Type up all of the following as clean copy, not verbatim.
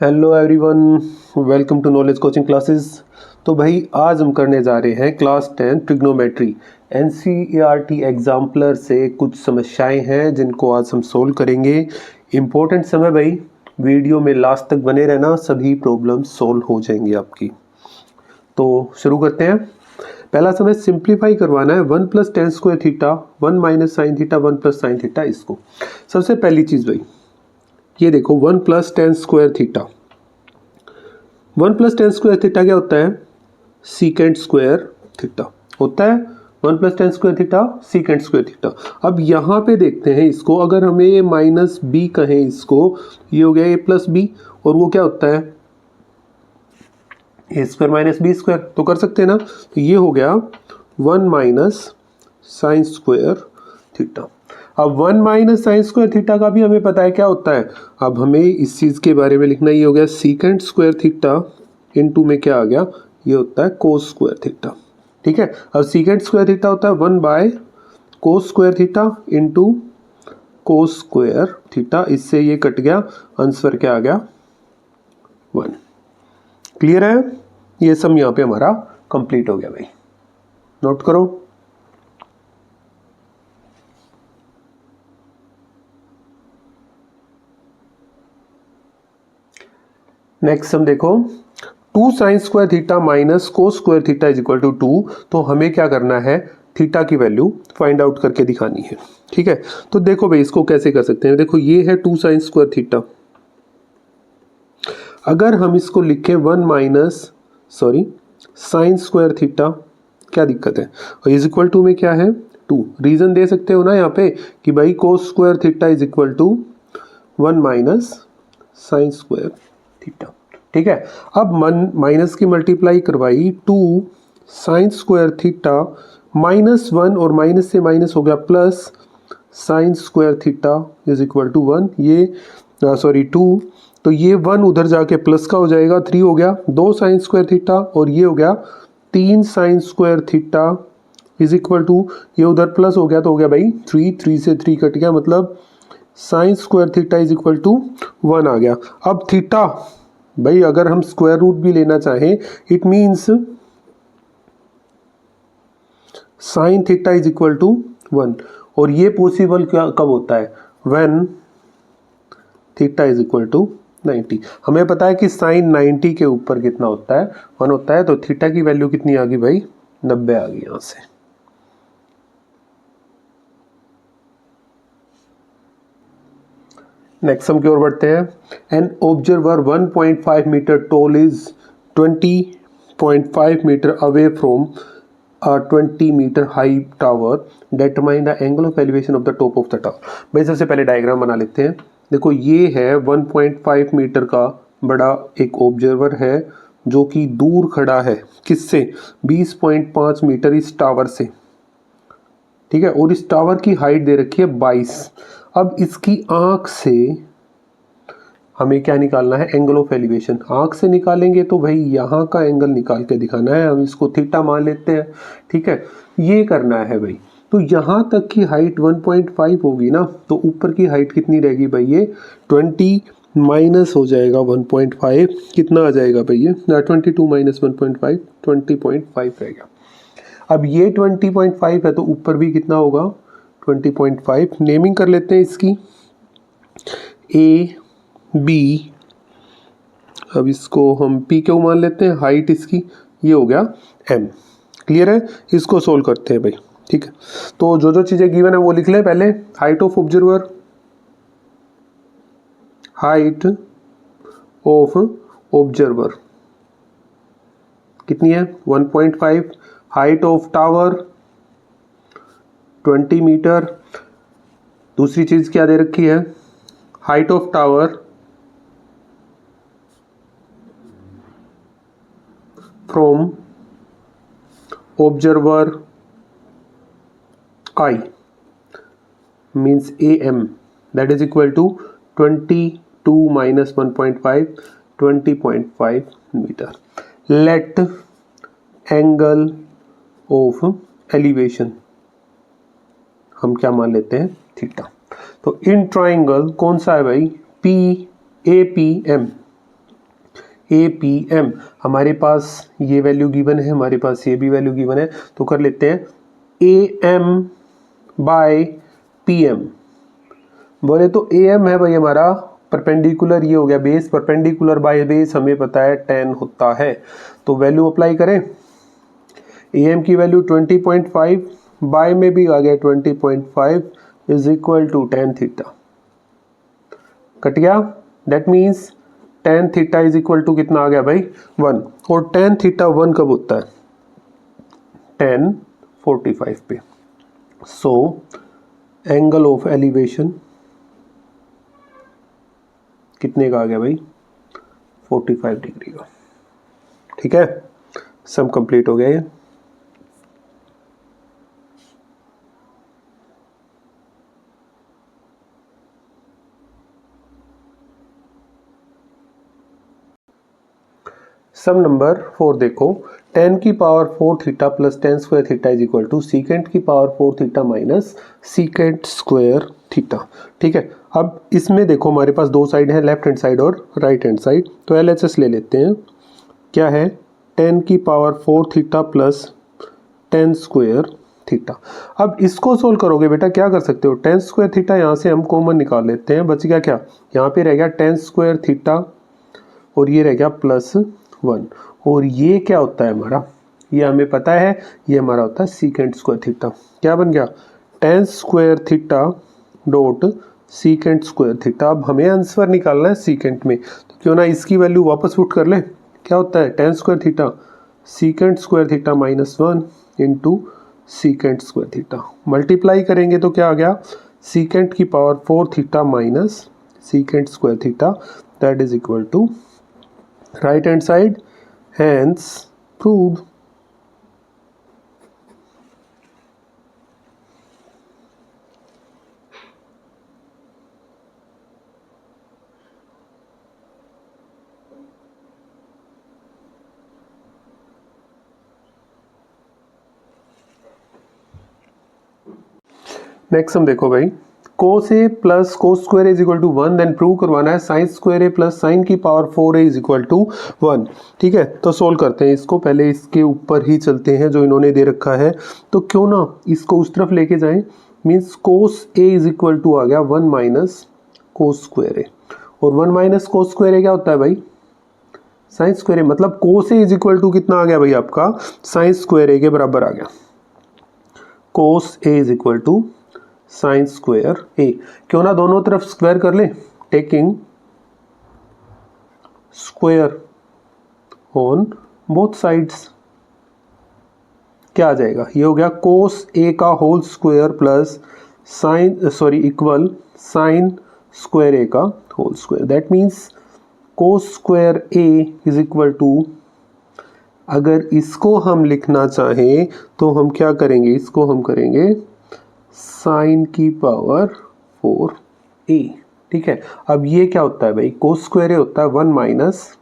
Hello everyone, welcome to knowledge coaching classes. तो भाई आज हम करने जा रहे हैं क्लास 10 ट्रिग्नोमेट्री एनसीईआरटी एग्जाम्पलर से कुछ समस्याएं हैं जिनको आज हम सोल्व करेंगे। इम्पोर्टेंट समय भाई, वीडियो में लास्ट तक बने रहना, सभी प्रॉब्लम सोल्व हो जाएंगी आपकी। तो शुरू करते हैं। पहला समय सिंप्लीफाई करवाना है 1 + tan² theta 1 - sin theta 1 + sin theta. इसको सबसे पहली चीज़ भाई ये देखो 1 + tan² थीटा 1 + tan² थीटा क्या होता है? secant² थीटा होता है। 1 + tan² थीटा secant² थीटा। अब यहाँ पे देखते हैं इसको, अगर हमें ये -b कहें इसको, ये हो गया a + b और वो क्या होता है a² - b²। तो कर सकते हैं ना, तो ये हो गया 1 - sin² थीटा। अब 1 - sin² थीटा का भी हमें पता है क्या होता है। अब हमें इस चीज़ के बारे में लिखना, ये हो गया secant² थीटा इनटू में क्या आ गया, ये होता है cos² थीटा। ठीक है, अब secant² थीटा होता है 1/cos² theta into cos² theta. इससे ये कट गया, आंसर क्या आ गया 1। क्लियर है? ये सम यहाँ पे हमारा कंप्लीट हो गया भाई, नोट करो। नेक्स्ट सम देखो 2 sin² theta minus cos² theta is equal to 2। तो हमें क्या करना है, थीटा की वैल्यू फाइंड आउट करके दिखानी है। ठीक है, तो देखो भाई इसको कैसे कर सकते हैं। देखो ये है 2 sin² थीटा, अगर हम इसको लिखें 1 sin² थीटा, क्या दिक्कत है, और इज इक्वल टू में क्या है 2। रीजन दे सकते हो ना यहाँ पे कि भाई cos² theta is equal to 1 - sin² theta. ठीक है, अब माइनस की मल्टीप्लाई करवाई 2 sin² थीटा -1 और माइनस से माइनस हो गया plus sin² theta is equal to 1। ये 2, तो ये 1 उधर जाके प्लस का हो जाएगा, 3 हो गया 2 sin² थीटा और ये हो गया 3 sin² theta is equal to, ये उधर प्लस हो गया तो हो गया भाई 3 से 3 कट गया, मतलब sin² theta is equal to 1 आ गया। अब थीटा भाई अगर हम स्क्वायर रूट भी लेना चाहें, it means sine theta is equal to 1। और ये पॉसिबल कब होता है, when theta is equal to 90। हमें पता है कि साइन 90 के ऊपर कितना होता है, 1 होता है। तो थीटा की वैल्यू कितनी आ गई भाई, 90 आ गई यहां से। नेक्स्ट सम की ओर बढ़ते हैं। An observer 1.5 metre tall is 20.5 metre away from a 20 metre high tower, determine the angle of elevation of the top of the tower. भाई सबसे पहले डायग्राम बना लेते हैं। देखो ये है 1.5 मीटर का बड़ा एक ऑब्जर्वर है जो कि दूर खड़ा है, किससे, 20.5 मीटर इस टावर से। ठीक है, और इस टावर की हाइट दे रखी है 22। अब इसकी आंख से हमें क्या निकालना है, एंगल ऑफ एलिवेशन। आंख से निकालेंगे तो भाई यहाँ का एंगल निकाल के दिखाना है, हम इसको थीटा मान लेते हैं। ठीक है, ये करना है भाई। तो यहाँ तक की हाइट 1.5 होगी ना, तो ऊपर की हाइट कितनी रहेगी भाई, ये 20 माइनस हो जाएगा 1.5, कितना आ जाएगा भाई ये 22 - 1.5 20.5 रहेगा। अब ये 20.5 है तो ऊपर भी कितना होगा 20.5। नेमिंग कर लेते हैं इसकी ए बी, अब इसको हम पी क्यों मान लेते हैं, हाइट इसकी ये हो गया एम। क्लियर है, इसको सोल्व करते हैं भाई। ठीक है, तो जो जो चीजें गिवन है वो लिख लें पहले। Height of observer, height of observer कितनी है 1.5, हाइट ऑफ टावर 20 मीटर। दूसरी चीज क्या दे रखी है, height of tower from observer I means AM, that is equal to 22 minus 1.5 20.5 meter. Let angle of elevation हम क्या मान लेते हैं, थीटा। तो इन ट्राइंगल कौन सा है भाई, P A P M, APM। हमारे पास ये वैल्यू गिवन है, हमारे पास ये भी वैल्यू गिवन है, तो कर लेते हैं AM/PM। बोले तो AM है भाई हमारा परपेंडिकुलर, ये हो गया बेस, परपेंडिकुलर बाय बेस हमें पता है 10 होता है, तो वैल्यू अप्लाई करें। AM की वैल्यू 20.5, बाय में भी आ गया 20.5 is equal to tan theta, cut गया। That means tan theta is equal to कितना आ गया भाई 1, और tan थीटा 1 कब होता है 10:45 पे। सो एंगल ऑफ एलिवेशन कितने का आ गया भाई 45 डिग्री का। ठीक है, सम कंप्लीट हो गया ये। सम नंबर 4 देखो, tan की power 4 theta plus tan square theta is equal to secant की power 4 theta minus secant square theta. ठीक है, अब इसमें देखो हमारे पास दो साइड है, लेफ्ट हैंड साइड और राइट हैंड साइड, तो LHS ले लेते हैं। क्या है tan की power 4 theta plus tan square theta. अब इसको सोल्व करोगे बेटा क्या कर सकते हो, tan स्क्वायर थीटा यहाँ से हम कॉमन निकाल लेते हैं, बच गया क्या, यहाँ पे रह गया tan स्क्वायर थीटा और ये रह गया +1, और ये क्या होता है हमारा, ये हमें पता है, ये हमारा होता है सीकेंट स्क्वायर थीटा। क्या बन गया tan square theta dot secant square theta. अब हमें आंसर निकालना है सीकेंट में, तो क्यों ना इसकी वैल्यू वापस पुट कर ले। क्या होता है tan square theta secant square theta -1 into secant square theta, multiply करेंगे तो क्या आ गया सीकेंट की power 4 theta minus secant square theta, that is equal to right hand side, hence proved। Next हम देखो भाई, cos A plus cos square is equal to 1, then prove करवाना है sin square A plus sin की power 4A is equal to 1। ठीक है, तो solve करते हैं इसको, पहले इसके ऊपर ही चलते हैं जो इन्होंने दे रखा है, तो क्यों ना इसको उस तरफ लेके जाएं। Means cos A is equal to आ गया 1 माइनस cos स्क्वायर A, और 1 माइनस cos स्क्वायर A क्या होता है भाई sin स्क्वायर A, मतलब cos A is equal to कितना आ गया भाई आपका sin स्क्वायर A के बराबर आ गया। cos A is equal to sine square A, क्यों ना दोनों तरफ स्क्वायर कर ले, taking square on both sides. क्या आ जाएगा, ये हो गया cos A का whole square plus equal sine square A का whole square, that means cos square A is equal to, अगर इसको हम लिखना चाहें तो हम क्या करेंगे, इसको हम करेंगे साइन की पावर 4A। ठीक है, अब ये क्या होता है भाई cos स्क्वायर A होता है 1 minus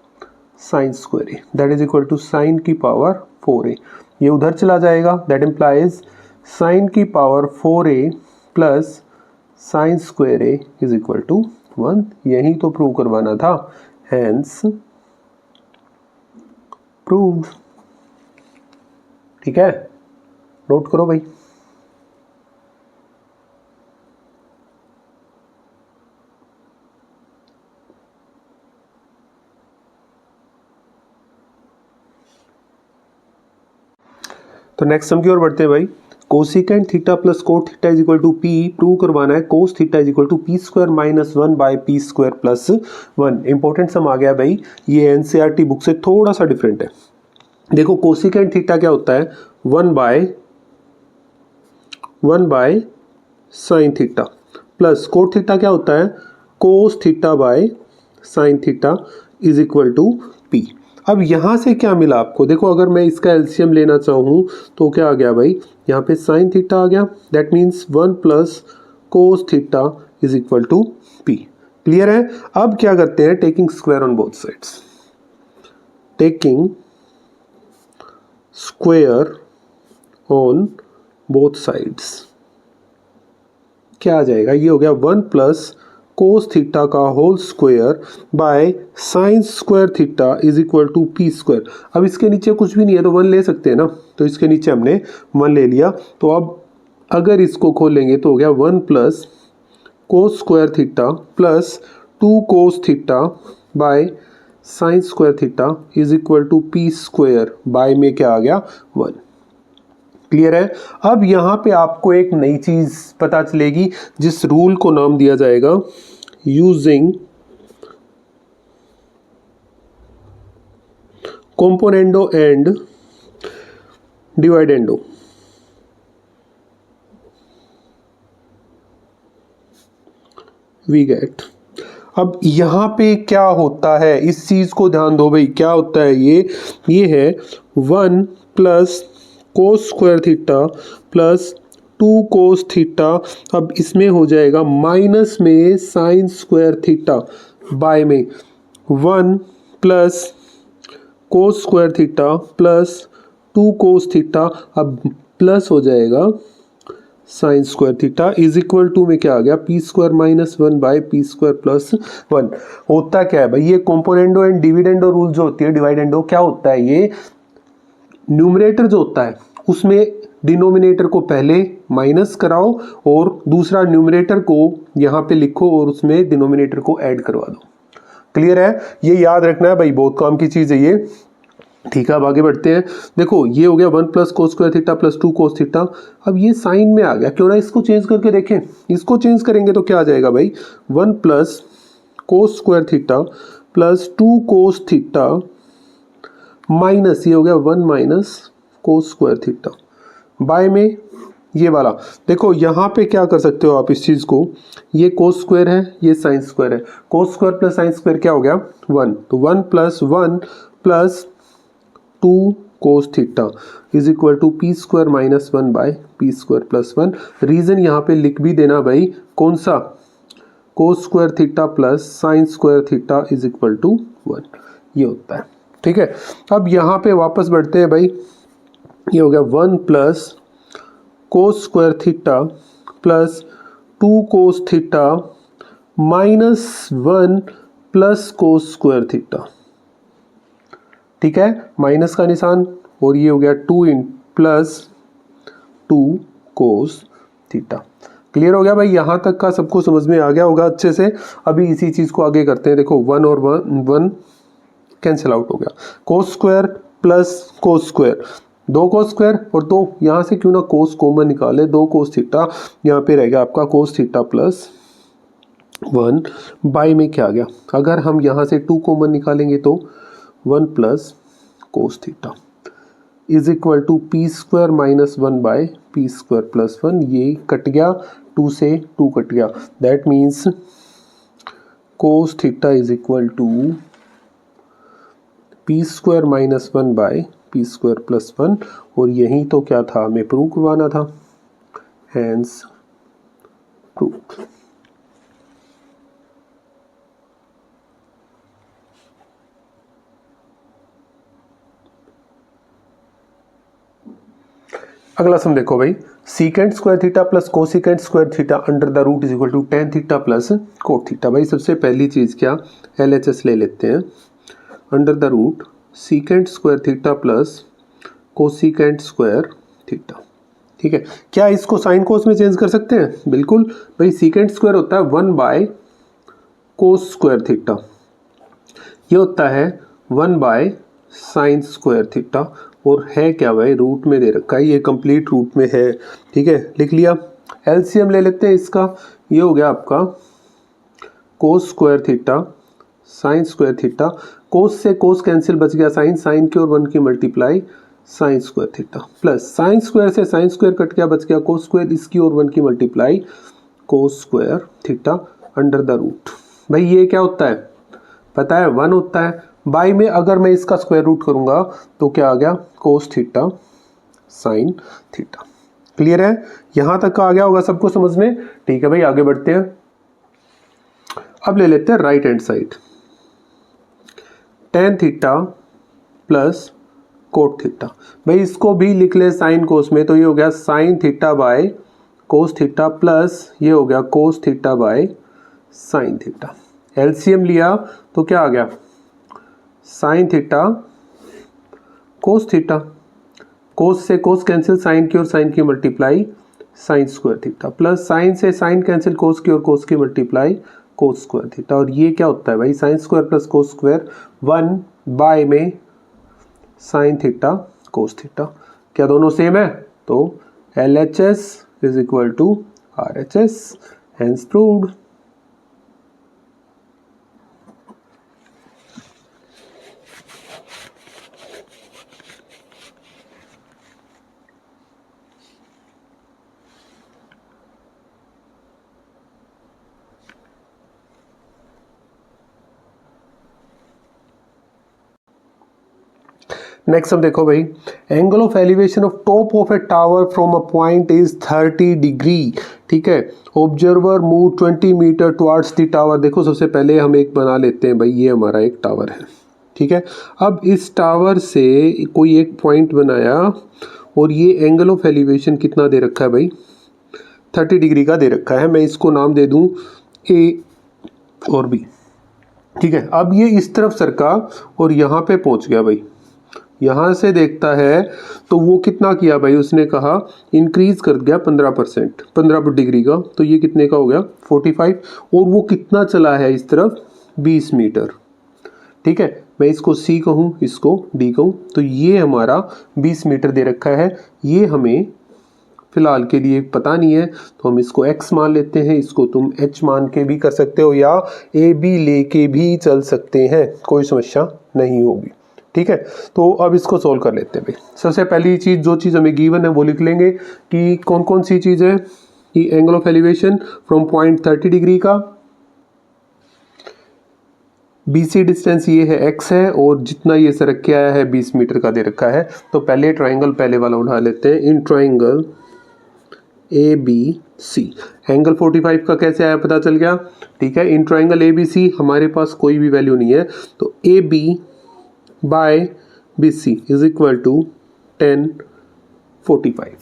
sine square A, that is equal to sine की पावर 4A। ये उधर चला जाएगा, दैट इम्प्लाइज साइन की power 4A plus sine square A is equal to 1। यही तो प्रूव करवाना था, हैंस प्रूव। ठीक है, नोट करो भाई। तो नेक्स्ट सम की ओर बढ़ते हैं भाई, cosecant theta plus cot theta is equal to P, prove करवाना है cos theta is equal to P square minus 1 by P square plus 1। Important sum आ गया भाई, ये एनसीईआरटी बुक से थोड़ा सा डिफरेंट है। देखो कोसिकेंट थीटा क्या होता है 1 by sine theta, plus cot theta क्या होता है cos theta by sine theta is equal to P. अब यहाँ से क्या मिला आपको, देखो अगर मैं इसका एलसीएम लेना चाहूँ तो क्या आ गया भाई, यहाँ पे साइन थीटा आ गया, that means 1 plus cos theta is equal to P. Clear है। अब क्या करते हैं, taking square on both sides, taking square on both sides क्या आ जाएगा, ये हो गया 1 प्लस कोस थीटा का whole square by sine square theta is equal to P square. अब इसके नीचे कुछ भी नहीं है तो 1 ले सकते हैं ना, तो इसके नीचे हमने 1 ले लिया। तो अब अगर इसको खोलेंगे तो हो गया 1 plus cos square theta plus 2 cos theta by sine square theta is equal to P square, by में क्या आ गया 1। क्लियर है। अब यहां पे आपको एक नई चीज पता चलेगी जिस रूल को नाम दिया जाएगा using componendo and dividendo. We get, अब यहां पे क्या होता है इस चीज को ध्यान दो भाई, क्या होता है ये है 1 plus cos square theta plus 2 cos theta. अब इसमें हो जाएगा माइनस में साइन स्क्वायर थीटा बाय में 1 plus cos square theta plus 2 cos theta. अब प्लस हो जाएगा sine square theta is equal to में क्या आ गया P square minus 1 by P square plus 1। होता क्या है भाई, ये कंपोनेंडो एंड डिविडेंडो रूल जो होती है, डिवाइडेंडो क्या होता है, ये न्यूमरेटर जो होता है उसमें डिनोमिनेटर को पहले माइनस कराओ और दूसरा न्यूमरेटर को यहाँ पे लिखो और उसमें डिनोमिनेटर को ऐड करवा दो। क्लियर है, ये याद रखना है भाई, बहुत काम की चीज़ है ये। ठीक है, अब आगे बढ़ते हैं। देखो ये हो गया 1 plus cos square theta plus 2 cos theta. अब ये साइन में आ गया, क्यों ना इसको चेंज करके देखें। इसको चेंज करेंगे तो क्या आ जाएगा भाई 1 plus cos square theta plus 2 cos theta minus ये हो गया 1 minus cos square theta by में ये वाला। देखो यहाँ पे क्या कर सकते हो आप इस चीज़ को, ये कोस स्क्वायर है ये साइन स्क्वायर है, cos square plus sine square क्या हो गया 1, तो 1 plus 1 plus 2 cos theta is equal to P square minus 1 by P square plus 1। Reason यहाँ पे लिख भी देना भाई, कौन सा, cos square theta plus sine square theta is equal to 1, ये होता है। ठीक है, अब यहाँ पे वापस बढ़ते हैं भाई, ये हो गया 1 plus cos square theta plus 2 cos theta minus 1 plus cos square theta. ठीक है, माइनस का निशान, और ये हो गया 2 in plus 2 cos theta. Clear हो गया भाई, यहाँ तक का सबको समझ में आ गया होगा अच्छे से। अभी इसी चीज़ को आगे करते हैं। देखो 1 और 1 कैंसिल आउट हो गया, cos square plus cos square, 2 cos square और 2 यहाँ से क्यों ना कोस कॉमन निकाले, 2 कोस थीटा, यहाँ पे रह गया आपका कोस थीटा प्लस 1 बाई में क्या आ गया, अगर हम यहाँ से 2 कॉमन निकालेंगे तो 1 plus cos theta is equal to P square minus 1 by P square plus 1। ये कट गया, 2 से 2 कट गया, that means cos theta is equal to P square minus 1 by P square plus 1। और यही तो क्या था, हमें प्रूव करवाना था, हैंस प्रूव। अगला सम देखो भाई, secant square theta plus cosecant square theta under the root is equal to tan theta plus cot theta. भाई सबसे पहली चीज़ क्या, LHS ले लेते हैं, under the root secant square theta plus cosecant square theta. ठीक है, क्या इसको साइन कोस में चेंज कर सकते हैं, बिल्कुल भाई। सीकेंट स्क्वायर होता है 1 बाय कोस स्क्वायर थीटा, ये होता है 1 बाय साइन स्क्वायर थीटा, और है क्या भाई, रूट में दे रखा है, ये कंप्लीट रूट में है। ठीक है, लिख लिया। एलसीएम ले लेते हैं इसका, ये हो गया आपका cos square theta sine square theta, cos से कोस कैंसिल बच गया साइन, साइन की और 1 की multiply sine square theta, plus sine square से साइन स्क्वायर कट गया, बच गया कोस स्क्वायर, इसकी और 1 की multiply cos square theta under the root. भाई ये क्या होता है पता है, 1 होता है। बाई में अगर मैं इसका स्क्वायर रूट करूंगा तो क्या आ गया, cos theta sine theta. Clear है, यहां तक का आ गया होगा सबको समझ में। ठीक है भाई, आगे बढ़ते हैं। अब ले लेते हैं right hand side, ten theta plus cot theta. भाई इसको भी लिख ले साइन कोस में, तो ये हो गया sine theta by cos theta plus ये हो गया कोस theta by sine theta. LCM लिया तो क्या आ गया, sign theta cos theta. Cos से कोस कैंसिल, साइन की और साइन की multiply sine square theta, plus sign से साइन कैंसिल, कोस की और कोस की मल्टीप्लाई कोस स्क्वायर थीटा। और ये क्या होता है भाई, sine square plus cos square, 1 by में साइन थीटा कोस थीटा। क्या दोनों सेम है, तो LHS is equal to RHS, hence proved. Next हम देखो भाई, angle of elevation of top of a tower from a point is 30 degree. ठीक है, observer move 20 metre towards the tower. देखो सबसे पहले हम एक बना लेते हैं भाई, ये हमारा एक टावर है। ठीक है, अब इस टावर से कोई एक पॉइंट बनाया और ये एंगल ऑफ एलिवेशन कितना दे रखा है भाई, 30 डिग्री का दे रखा है। मैं इसको नाम दे दूं A और B। ठीक है, अब ये इस तरफ सरका और यहाँ पे पहुँच गया भाई, यहाँ से देखता है तो वो कितना किया भाई, उसने कहा इंक्रीज कर दिया 15%, 15 डिग्री का, तो ये कितने का हो गया 45। और वो कितना चला है इस तरफ, 20 मीटर। ठीक है, मैं इसको C कहूँ, इसको D कहूँ, तो ये हमारा 20 मीटर दे रखा है। ये हमें फिलहाल के लिए पता नहीं है, तो हम इसको x मान लेते हैं। इसको तुम h मान के भी कर सकते हो या AB लेके भी चल सकते हैं, कोई समस्या नहीं होगी। ठीक है, तो अब इसको सोल्व कर लेते हैं भाई। सबसे पहली चीज़, जो चीज़ हमें गिवन है वो लिख लेंगे कि कौन कौन सी चीज़ है, कि angle of elevation from point 30 degree का, BC डिस्टेंस ये है x है, और जितना ये सरक के आया है 20 मीटर का दे रखा है। तो पहले ट्राइंगल पहले वाला उठा लेते हैं। इन ट्राइंगल ABC एंगल 45 का कैसे आया पता चल गया। ठीक है, इन ट्राइंगल ABC हमारे पास कोई भी वैल्यू नहीं है, तो AB by BC is equal to 1045।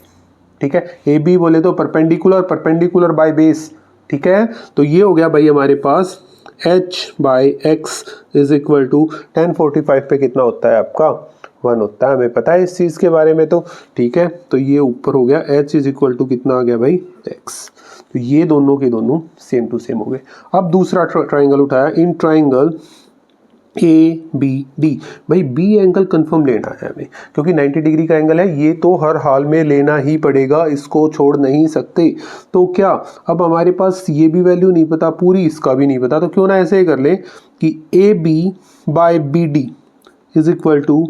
ठीक है, AB बोले तो परपेंडिकुलर, परपेंडिकुलर बाय बेस। ठीक है, तो ये हो गया भाई हमारे पास H by X is equal to 1045 पे कितना होता है आपका 1 होता है, हमें पता है इस चीज़ के बारे में। तो ठीक है, तो ये ऊपर हो गया H इज इक्वल टू कितना आ गया भाई X। तो ये दोनों के दोनों सेम टू सेम हो गए। अब दूसरा ट्राइंगल उठाया, इन ट्राइंगल ABD। भाई B एंगल कंफर्म लेना है हमें, क्योंकि 90 डिग्री का एंगल है, ये तो हर हाल में लेना ही पड़ेगा, इसको छोड़ नहीं सकते। तो क्या अब हमारे पास ये भी वैल्यू नहीं पता पूरी, इसका भी नहीं पता, तो क्यों ना ऐसे ही कर लें कि AB by BD is equal to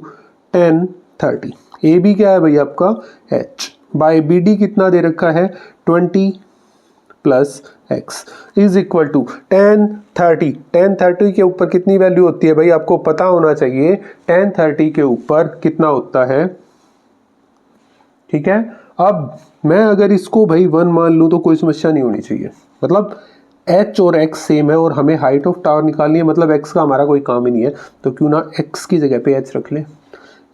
1030। AB क्या है भाई आपका H, बाय BD कितना दे रखा है 20 plus x is equal to 1030। 1030 के ऊपर कितनी वैल्यू होती है भाई, आपको पता होना चाहिए 1030 के ऊपर कितना होता है। ठीक है, अब मैं अगर इसको भाई 1 मान लूँ तो कोई समस्या नहीं होनी चाहिए। मतलब h और x सेम है और हमें हाइट ऑफ टावर निकालनी है, मतलब x का हमारा कोई काम ही नहीं है, तो क्यों ना x की जगह पे h रख लें।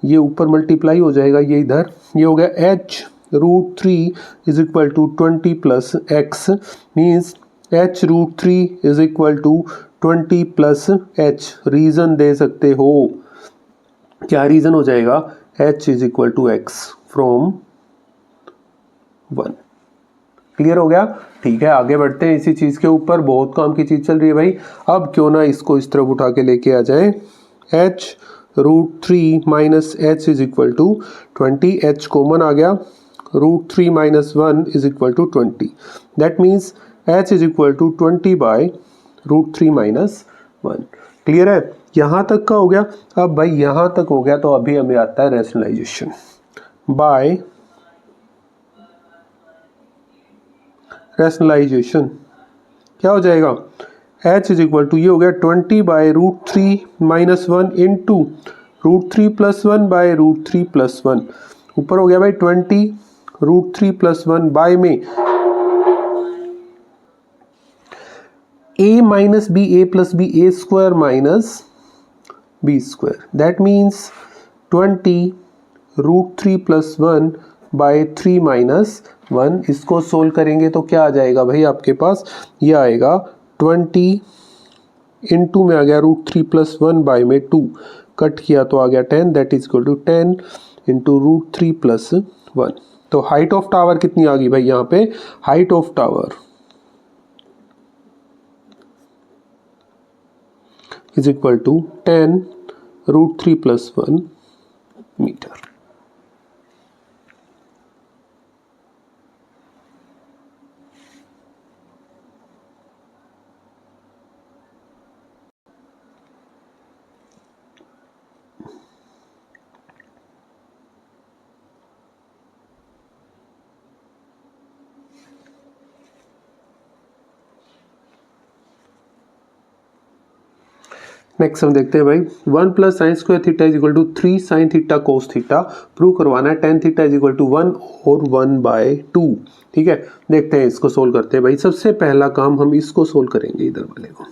ये ऊपर मल्टीप्लाई हो जाएगा, ये इधर, ये हो गया h √3 is equal to 20 plus x, means h √3 is equal to 20 plus h। Reason दे सकते हो, क्या रीज़न हो जाएगा, h is equal to x from 1। Clear हो गया। ठीक है, आगे बढ़ते हैं इसी चीज़ के ऊपर, बहुत काम की चीज़ चल रही है भाई। अब क्यों ना इसको इस तरफ उठा के लेके आ जाए, h √3 minus h is equal to 20, h common आ गया, √3 minus 1 is equal to 20। That means h is equal to 20 by √3 minus 1। Clear है, यहाँ तक का हो गया। अब भाई यहाँ तक हो गया, तो अभी हमें आता है रैशनलाइजेशन बाय रैशनलाइजेशन। क्या हो जाएगा, h इज इक्वल टू ये हो गया 20 by √3 minus 1 into √3 plus 1 by √3 plus 1। ऊपर हो गया भाई 20 √3 प्लस 1 बाय में a minus B, a plus B, a square minus B square. That means 20 √3 plus 1 by 3 minus 1। इसको सोल्व करेंगे तो क्या आ जाएगा भाई आपके पास, ये आएगा 20 इंटू में आ गया √3 प्लस 1 बाय में 2 कट किया तो आ गया 10 that is equal to 10 into √3 plus 1। तो हाइट ऑफ टावर कितनी आ गई भाई यहाँ पे? Height of tower is equal to 10 √3 plus 1 metre. Next हम देखते हैं भाई 1 plus sine square theta is equal to 3 sine theta cos theta prove करवाना है। Tan theta is equal to 1 और 1/2। ठीक है, देखते हैं इसको सोल्व करते हैं भाई। सबसे पहला काम हम इसको सोल्व करेंगे, इधर वाले को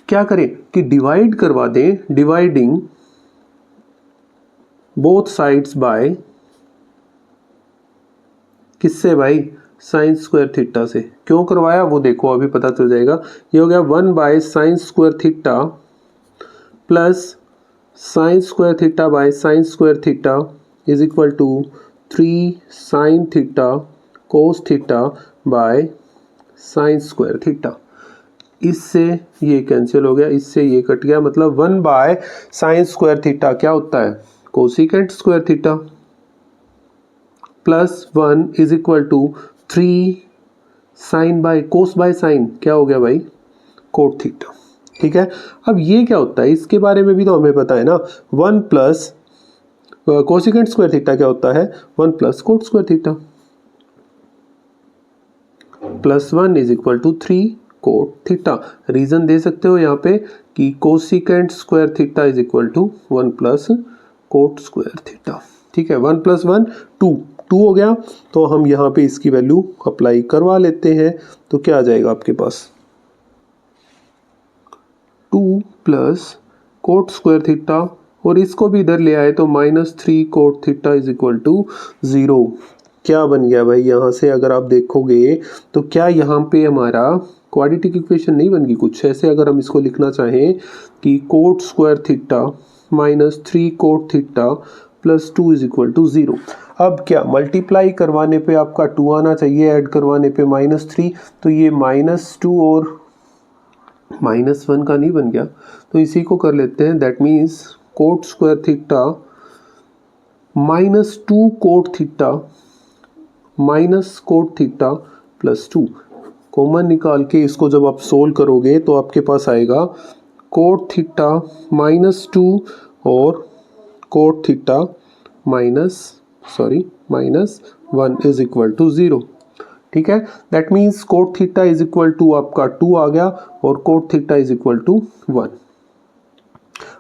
क्या करें कि डिवाइड करवा दें, डिवाइडिंग बोथ साइड्स बाय किससे भाई? साइन स्क्वायर थीटा से। क्यों करवाया वो देखो, अभी पता चल जाएगा। ये हो गया 1 by sine square theta plus sine square theta by sine square theta is equal to 3 sine theta cos theta by sine square theta. इससे ये कैंसिल हो गया, इससे ये कट गया, मतलब 1 बाय साइन स्क्वायर थीटा क्या होता है? Cosecant square theta plus 1 is equal to 3 sine by cos by sine क्या हो गया भाई? Cot theta. ठीक है, अब ये क्या होता है इसके बारे में भी तो हमें पता है ना। 1 प्लस कोसिकेंट स्क्वायर थीटा क्या होता है? 1 plus cot square theta plus 1 is equal to 3 cot theta. Reason दे सकते हो यहाँ पे कि cosecant square theta is equal to 1 plus cot square theta. ठीक है, 1 प्लस 1 2 हो गया। तो हम यहाँ पे इसकी वैल्यू अप्लाई करवा लेते हैं। तो क्या आ जाएगा आपके पास? 2 प्लस कोट स्क्वायर थीटा और इसको भी इधर ले आए तो -3 cot theta is equal to 0। क्या बन गया भाई यहाँ से? अगर आप देखोगे तो क्या यहाँ पे हमारा क्वाड्रेटिक इक्वेशन नहीं बन गई कुछ ऐसे? अगर हम इसको लिखना चाहें कि cot square theta -3 cot theta plus 2 is equal to 0। अब क्या मल्टीप्लाई करवाने पे आपका 2 आना चाहिए, ऐड करवाने पे -3, तो ये -2 और -1 का नहीं बन गया, तो इसी को कर लेते हैं। That means coat square theta -2 cot theta minus cot theta plus 2 common निकाल के इसको जब आप सोल्व करोगे तो आपके पास आएगा कोट थीटा -2 और cot theta -1 is equal to 0। ठीक है, that means cot theta is equal to आपका 2 आ गया और cot theta is equal to 1।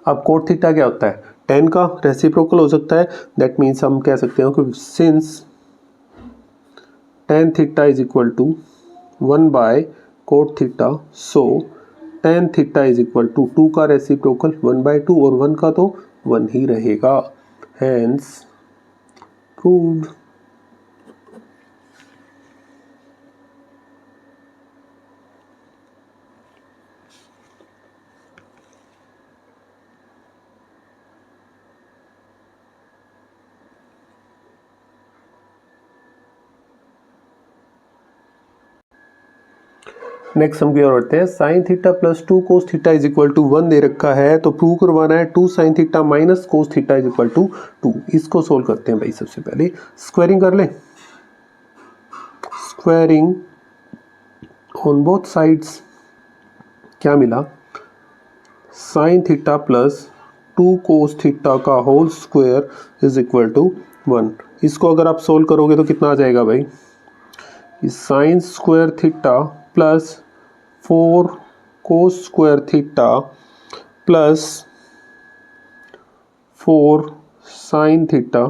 अब कोट थीटा क्या होता है? tan का रेसिप्रोकल हो सकता है। दैट मीन्स हम कह सकते हैं कि since tan theta is equal to 1 by cot theta, so tan theta is equal to 2 का रेसिप्रोकल 1/2 और 1 का तो 1 ही रहेगा। Hence proved. नेक्स्ट हम क्या करते हैं? Sine theta plus 2 cos theta is equal to 1 दे रखा है, तो प्रूव करवाना है 2 sine theta minus cos theta is equal to 2। इसको सोल्व करते हैं भाई। सबसे पहले स्क्वायरिंग कर लें। स्क्वायरिंग ऑन बोथ साइड्स क्या मिला? Sine theta plus 2 cos theta का whole square is equal to 1। इसको अगर आप सोल्व करोगे तो कितना आ जाएगा भाई? Sine square theta plus 4 cos square theta plus 4 sine theta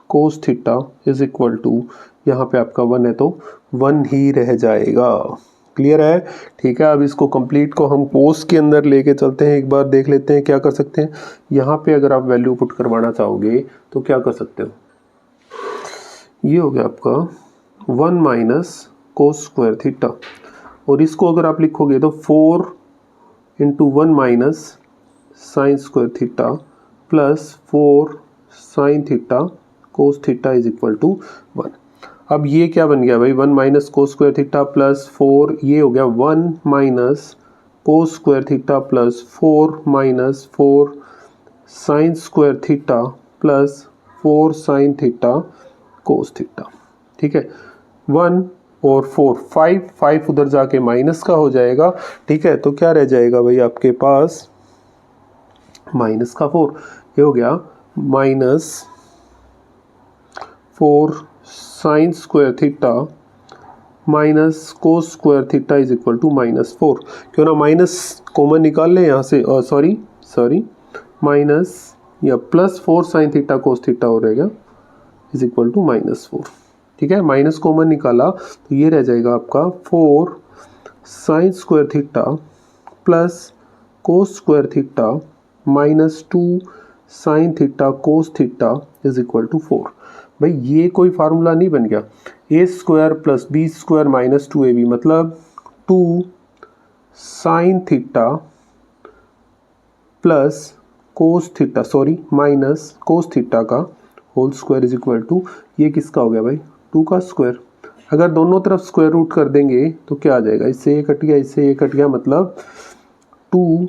cos theta is equal to, यहाँ पे आपका 1 है तो 1 ही रह जाएगा। क्लियर है? ठीक है, अब इसको कंप्लीट को हम कोस के अंदर लेके चलते हैं। एक बार देख लेते हैं क्या कर सकते हैं। यहाँ पे अगर आप वैल्यू पुट करवाना चाहोगे तो क्या कर सकते हो? ये हो गया आपका 1 माइनस कोस स्क्वायर थीटा और इसको अगर आप लिखोगे तो 4 into 1 minus sine square theta plus 4 sine theta cos theta is equal to 1। अब ये क्या बन गया भाई, 1 minus cos square theta plus 4, ये हो गया 1 minus cos square theta plus 4 minus 4 sine square theta plus 4 sine theta cos theta. ठीक है, 1 और 4, 5 उधर जाके माइनस का हो जाएगा। ठीक है, तो क्या रह जाएगा भाई आपके पास माइनस का 4, ये हो गया minus 4 sine square theta minus cos square theta is equal to -4। क्यों ना माइनस कॉमन निकाल लें यहाँ से, सॉरी माइनस या plus 4 sine theta cos theta हो रहेगा इज इक्वल टू -4। ठीक है, माइनस कॉमन निकाला तो ये रह जाएगा आपका 4 sine square theta plus cos square theta -2 sine theta cos theta is equal to 4। भाई ये कोई फार्मूला नहीं बन गया, a square plus b square minus 2ab मतलब 2 sine theta plus cos theta minus cos theta का whole square is equal to, ये किसका हो गया भाई 2 का स्क्वायर। अगर दोनों तरफ स्क्वायर रूट कर देंगे तो क्या आ जाएगा, इससे ये कट गया, इससे ये कट गया, मतलब 2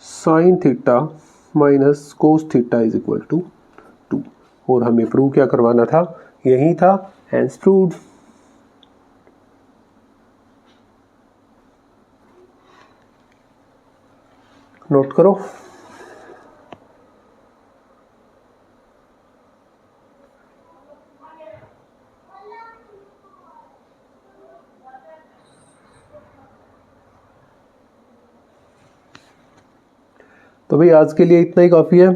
sine theta minus cos theta is equal to 2। और हमें प्रूव क्या करवाना था, यही था, हैंस प्रूव्ड। नोट करो। तो भाई आज के लिए इतना ही काफ़ी है,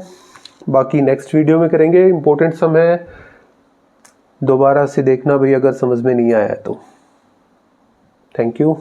बाकी नेक्स्ट वीडियो में करेंगे। इम्पोर्टेंट सम है, दोबारा से देखना भाई अगर समझ में नहीं आया तो। Thank you.